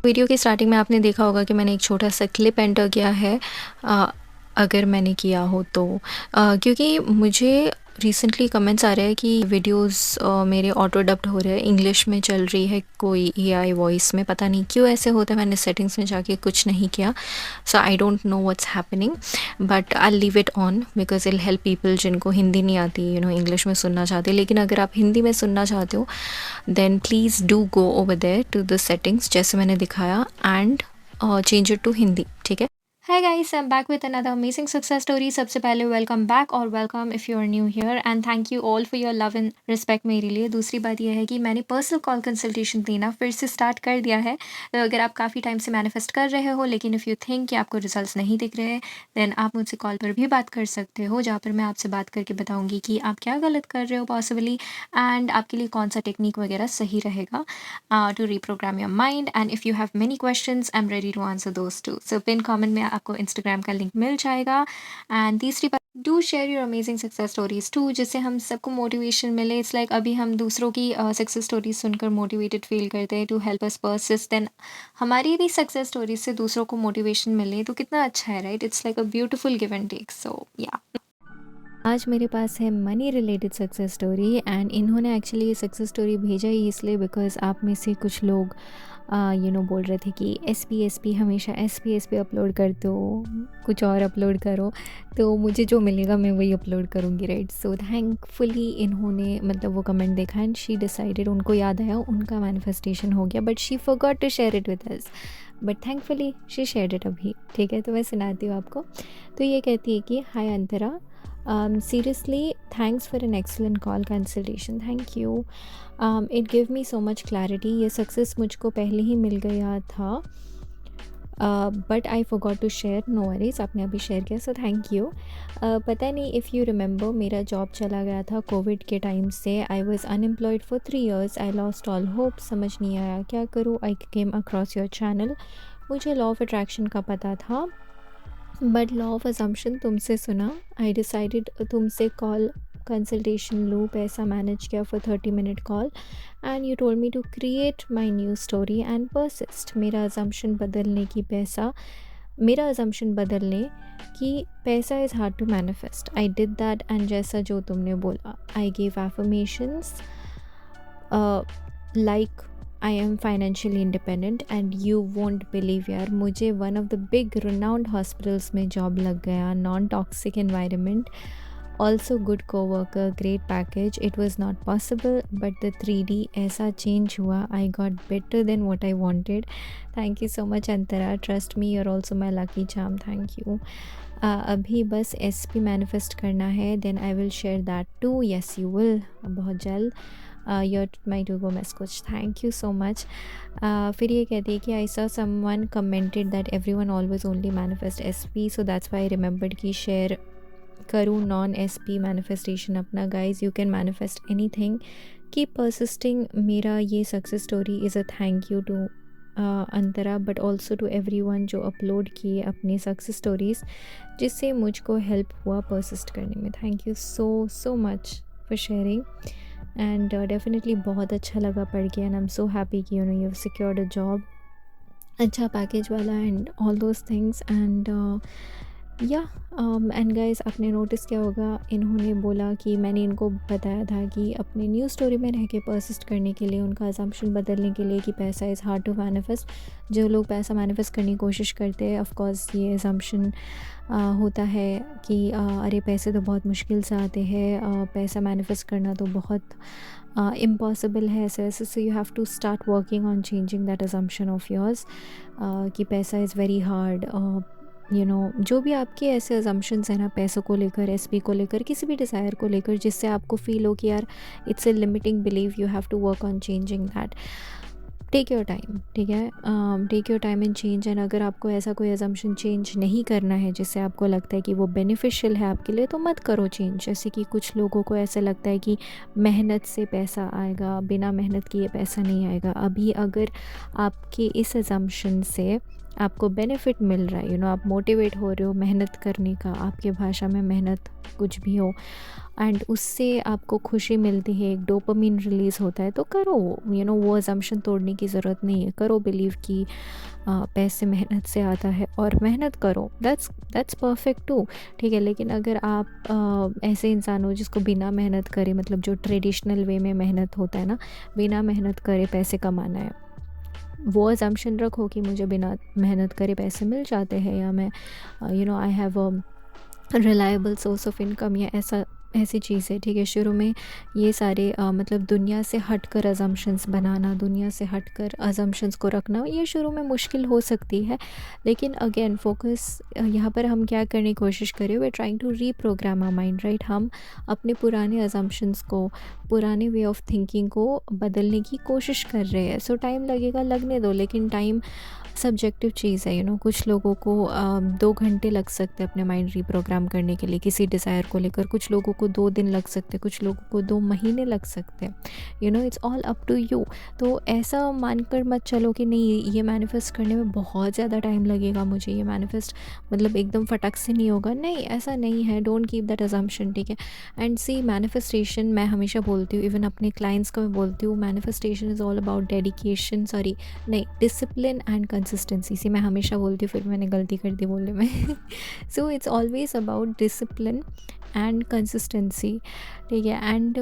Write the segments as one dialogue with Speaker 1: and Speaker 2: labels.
Speaker 1: Video की starting में आपने देखा होगा कि मैंने एक छोटा सा क्लिप एंटर किया है। अ, अगर मैंने किया हो तो क्योंकि मुझे रिसेंटली कमेंट्स आ रहे हैं कि वीडियोस मेरे ऑटो डब्ड हो रहे हैं, इंग्लिश में चल रही है कोई एआई वॉइस में। पता नहीं क्यों ऐसे होता है, मैंने सेटिंग्स में जाके कुछ नहीं किया, so I don't know what's happening, but I leave it on because I'll help people जिनको हिंदी नहीं आती, इंग्लिश में सुनना चाहते। लेकिन अगर आप हिंदी में सुनना चाहते हो then please do go over there to the settings जैसे मैंने दिखाया and change it to Hindi, ठीक है। Hi guys, I'm back with another amazing success story. सबसे पहले वेलकम बैक और welcome if you are new here and thank you all for your love and respect मेरे लिए। दूसरी बात यह है कि मैंने पर्सनल कॉल कंसल्टेशन देना फिर से स्टार्ट कर दिया है। तो अगर आप काफ़ी टाइम से मैनिफेस्ट कर रहे हो लेकिन इफ़ यू थिंक कि आपको रिजल्ट्स नहीं दिख रहे हैं देन आप मुझसे कॉल पर भी बात कर सकते हो, जहाँ पर मैं आपसे बात करके बताऊँगी कि आप क्या गलत कर रहे हो पॉसिबली एंड आपके लिए कौन सा टेक्निक वगैरह सही रहेगा to reprogram your mind. And if you have many questions I am ready to answer those too. So pin comment में आपको इंस्टाग्राम का लिंक मिल जाएगा। एंड तीसरी बात, do share your amazing success stories too, जिससे हम सबको मोटिवेशन मिले। इट्स लाइक अभी हम दूसरों की सक्सेस स्टोरीज सुनकर मोटिवेटेड फील करते हैं to help us persist, then हमारी भी सक्सेस स्टोरीज से दूसरों को मोटिवेशन मिले तो कितना अच्छा है, right? It's like a beautiful give and take. So या आज मेरे पास है money related success story and इन्होंने एक्चुअली ये सक्सेस स्टोरी भेजा ही इसलिए बिकॉज आप में से कुछ लोग बोल रहे थे कि एस पी हमेशा एस पी अपलोड करते हो, कुछ और अपलोड करो। तो मुझे जो मिलेगा मैं वही अपलोड करूँगी, राइट? सो थैंकफुली इन्होंने मतलब वो कमेंट देखा एंड शी डिसाइडेड, उनको याद आया उनका मैनिफेस्टेशन हो गया but she forgot to share it with us, but thankfully she shared it अभी, ठीक है। तो मैं सुनाती हूँ आपको। तो ये कहती है कि हाय अंतरा, seriously thanks for an excellent call consultation, thank you. It gave me so much clarity. ये सक्सेस मुझको पहले ही मिल गया था but I forgot to share, no worries, आपने अभी शेयर किया सो थैंक यू। पता नहीं इफ़ यू रिमेंबर मेरा जॉब चला गया था कोविड के टाइम से। I was unemployed for 3 years, I lost all hope, समझ नहीं आया क्या करूँ। I came across your channel, मुझे लॉ ऑफ अट्रैक्शन का पता था बट लॉ ऑफ अजम्पशन तुमसे सुना। आई डिसाइडेड तुमसे कॉल कंसल्टेशन लूँ, पैसा मैनेज किया for 30 minute call and you told me to create my new story and persist. मेरा अजम्पशन बदलने की पैसा is hard to manifest. I did that and जैसा जो तुमने बोला, I give affirmations like I am financially independent and you won't believe यार, मुझे one of the big renowned hospitals में जॉब लग गया, non toxic environment, also good coworker, great package. It was not possible but the 3D ऐसा change हुआ, I got better than what I wanted. Thank you so much Antara, trust me, you are also my lucky charm, thank you. अभी बस SP manifest करना है, then I will share that too, yes you will, बहुत जल्द। Your my to go message, thank you so much. फिर ये कहती है कि I saw someone commented that everyone always only manifest SP, so that's why I remembered कि share करूँ non SP manifestation अपना। Guys you can manifest anything, keep persisting. मेरा ये success story is a thank you to Antara but also to everyone जो upload किए अपनी success stories, जिससे मुझको हेल्प हुआ परसिस्ट करने में। Thank you so so much for sharing and definitely बहुत अच्छा लगा पढ़ के and I am so happy कि you have secured a job, अच्छा पैकेज वाला and all those things and या एंड गाइस आपने नोटिस किया होगा इन्होंने बोला कि मैंने इनको बताया था कि अपने न्यू स्टोरी में रह के परसिस्ट करने के लिए, उनका अजम्पशन बदलने के लिए कि पैसा इज़ हार्ड टू मैनिफेस्ट। जो लोग पैसा मैनिफेस्ट करने की कोशिश करते हैं, ऑफ कोर्स ये अजम्पशन होता है कि अरे पैसे तो बहुत मुश्किल से आते हैं, पैसा मैनिफेस्ट करना तो बहुत इम्पॉसिबल है, ऐसे ऐसे। So you have to start working on changing that assumption of yours कि पैसा इज़ वेरी हार्ड। जो भी आपके ऐसे अजम्पशंस हैं ना पैसों को लेकर, SP को लेकर, किसी भी डिज़ायर को लेकर, जिससे आपको फील हो कि यार it's a limiting believe, you have to work on changing that. Take your time, ठीक है, take your time and change. And अगर आपको ऐसा कोई अजम्पशन चेंज नहीं करना है जिससे आपको लगता है कि वो बेनिफिशियल है आपके लिए, तो मत करो चेंज। जैसे कि कुछ लोगों को ऐसा लगता है कि मेहनत से पैसा आएगा, बिना मेहनत किए पैसा नहीं आएगा। अभी अगर आपके इस अजम्पशन से आपको बेनिफिट मिल रहा है, आप मोटिवेट हो रहे हो मेहनत करने का, आपके भाषा में मेहनत कुछ भी हो, एंड उससे आपको खुशी मिलती है, एक डोपामिन रिलीज़ होता है, तो करो। वो अजम्पशन तोड़ने की ज़रूरत नहीं है, करो बिलीव कि पैसे मेहनत से आता है और मेहनत करो, दैट्स परफेक्ट टू। ठीक है, लेकिन अगर आप ऐसे इंसान हो जिसको बिना मेहनत करे, मतलब जो ट्रेडिशनल वे में मेहनत होता है ना, बिना मेहनत करे पैसे कमाना है, वो अजम्पशन रखो कि मुझे बिना मेहनत करे पैसे मिल जाते हैं, या मैं I have a reliable source of income, या ऐसी चीज़ है। ठीक है, शुरू में ये सारे मतलब दुनिया से हटकर अजम्पशंस बनाना, दुनिया से हटकर अजम्पशंस को रखना, ये शुरू में मुश्किल हो सकती है, लेकिन अगेन फोकस यहाँ पर हम क्या करने की कोशिश करें, we trying to reprogram our mind, right. हम अपने पुराने अजम्पशंस को, पुराने वे ऑफ थिंकिंग को बदलने की कोशिश कर रहे हैं। सो टाइम लगेगा, लगने दो, लेकिन टाइम सब्जेक्टिव चीज़ है। कुछ लोगों को 2 घंटे लग सकते हैं अपने माइंड रीप्रोग्राम करने के लिए किसी डिज़ायर को लेकर, कुछ लोगों को 2 दिन लग सकते हैं, कुछ लोगों को 2 महीने लग सकते हैं। It's all up to you. तो ऐसा मानकर मत चलो कि नहीं, ये मैनिफेस्ट करने में बहुत ज़्यादा टाइम लगेगा, मुझे ये मैनिफेस्ट मतलब एकदम फटक से नहीं होगा। नहीं, ऐसा नहीं है, डोंट कीप दैट अजम्पशन। ठीक है, एंड सी मैनिफेस्टेशन, मैं हमेशा बोलती हूँ, इवन अपने क्लाइंट्स को मैं बोलती हूँ, manifestation is all about dedication, sorry नहीं, डिसिप्लिन एंड कंसिस्टेंसी। सी मैं हमेशा बोलती हूँ, फिर मैंने गलती कर दी बोलने में। So it's always about discipline and consistency. ठीक है, एंड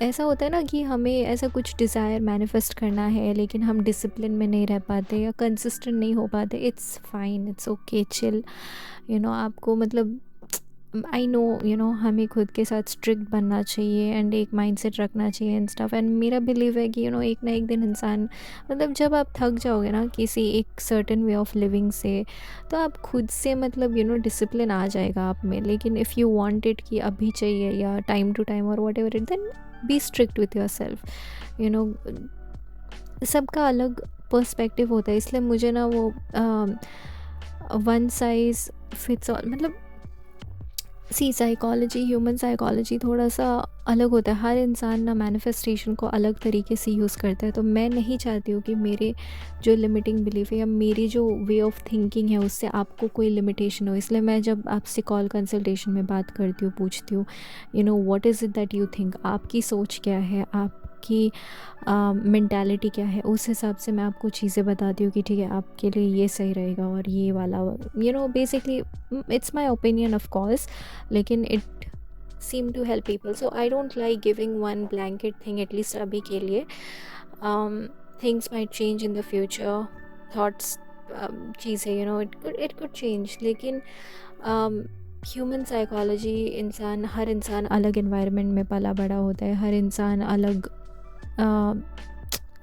Speaker 1: ऐसा होता है ना कि हमें ऐसा कुछ डिज़ायर मैनिफेस्ट करना है, लेकिन हम डिसिप्लिन में नहीं रह पाते या कंसिस्टेंट नहीं हो पाते। It's fine, it's okay, chill. आपको मतलब आई नो, हमें खुद के साथ स्ट्रिक्ट बनना चाहिए एंड एक माइंडसेट रखना चाहिए एंड स्टफ। एंड मेरा बिलीव है कि एक ना एक दिन इंसान, मतलब जब आप थक जाओगे ना किसी एक सर्टेन वे ऑफ लिविंग से, तो आप खुद से मतलब डिसिप्लिन आ जाएगा आप में। लेकिन इफ़ यू वांट इट कि अभी चाहिए या टाइम टू टाइम और whatever it, then be strict with yourself. सबका अलग पर्सपेक्टिव होता है, इसलिए मुझे ना वो वन साइज़ फिट्स ऑल, मतलब सी साइकोलॉजी, ह्यूमन साइकोलॉजी थोड़ा सा अलग होता है। हर इंसान ना मैनिफेस्टेशन को अलग तरीके से यूज़ करता है। तो मैं नहीं चाहती हूँ कि मेरे जो लिमिटिंग बिलीफ है या मेरी जो वे ऑफ थिंकिंग है उससे आपको कोई लिमिटेशन हो। इसलिए मैं जब आपसे कॉल कंसल्टेशन में बात करती हूँ, पूछती हूँ, what is it that you think, आपकी सोच क्या है, आपकी मेंटालिटी क्या है, उस हिसाब से मैं आपको चीज़ें बताती हूँ कि ठीक है, आपके लिए ये सही रहेगा और ये वाला, basically it's my opinion of course, लेकिन it seem to help people. So I don't like giving one blanket thing, at least अभी के लिए. um, things might change in the future, thoughts, चीज़ें it could change, लेकिन human psychology, इंसान, हर इंसान अलग environment में पला बड़ा होता है, हर इंसान अलग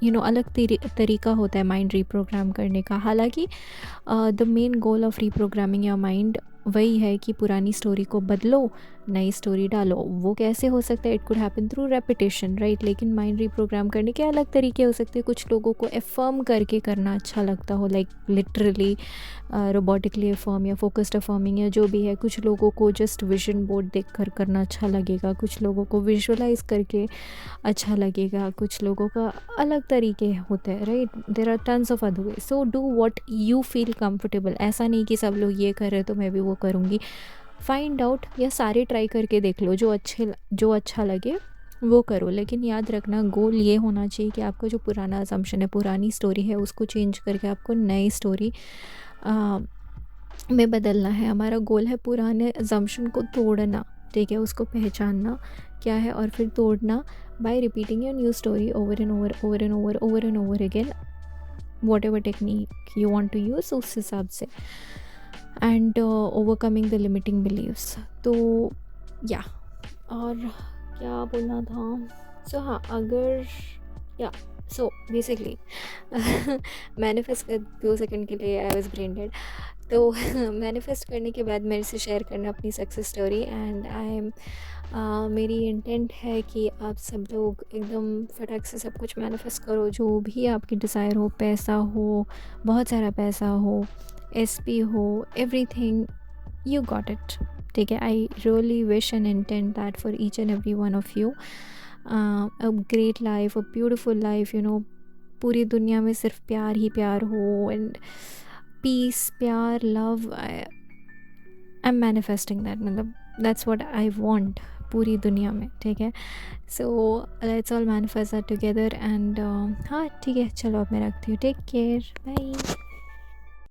Speaker 1: अलग तरीका होता है माइंड रीप्रोग्राम करने का। हालांकि the main goal of reprogramming your mind वही है कि पुरानी स्टोरी को बदलो, नई स्टोरी डालो। वो कैसे हो सकता है? It could happen through repetition, right. लेकिन माइंड रीप्रोग्राम करने के अलग तरीके हो सकते हैं। कुछ लोगों को एफर्म करके करना अच्छा लगता हो, लाइक लिटरली रोबोटिकली एफर्म या फोकस्ड एफर्मिंग या जो भी है। कुछ लोगों को जस्ट विजन बोर्ड देख कर करना अच्छा लगेगा, कुछ लोगों को विजुअलाइज करके अच्छा लगेगा, कुछ लोगों का अलग तरीके होते हैं, right. There are tons of other way. So do what you feel comfortable. ऐसा नहीं कि सब लोग ये कर रहे तो मैं भी वो करूँगी। फाइंड आउट या सारे ट्राई करके देख लो, जो अच्छा लगे वो करो। लेकिन याद रखना, गोल ये होना चाहिए कि आपका जो पुराना असम्पशन है, पुरानी स्टोरी है, उसको चेंज करके आपको नई स्टोरी में बदलना है। हमारा गोल है पुराने असम्पशन को तोड़ना, ठीक है, उसको पहचानना क्या है और फिर तोड़ना by repeating your new story over and over again, whatever technique you want to use उस हिसाब से, and overcoming the limiting beliefs. तो या, और क्या बोलना था? सो हाँ, अगर या सो बेसिकली मैनिफेस्ट कर 2 सेकंड के लिए आई वाज ब्रेन डेड। तो मैनिफेस्ट करने के बाद मेरे से शेयर करना अपनी success story, and I M मेरी इंटेंट है कि आप सब लोग एकदम फटाक से सब कुछ मैनिफेस्ट करो, जो भी आपकी डिज़ायर हो। पैसा हो, बहुत सारा पैसा हो, एसपी हो, एवरीथिंग, यू गॉट इट, ठीक है। I really wish and intent that for each and every one of you, a great life, a beautiful life, पूरी दुनिया में सिर्फ प्यार ही प्यार हो, एंड पीस, प्यार, love, I am manifesting that, मतलब दैट्स व्हाट आई वांट पूरी दुनिया में, ठीक है। So let's all manifest that together and हाँ ठीक है, चलो अब मैं रखती हूँ, टेक केयर, बाय।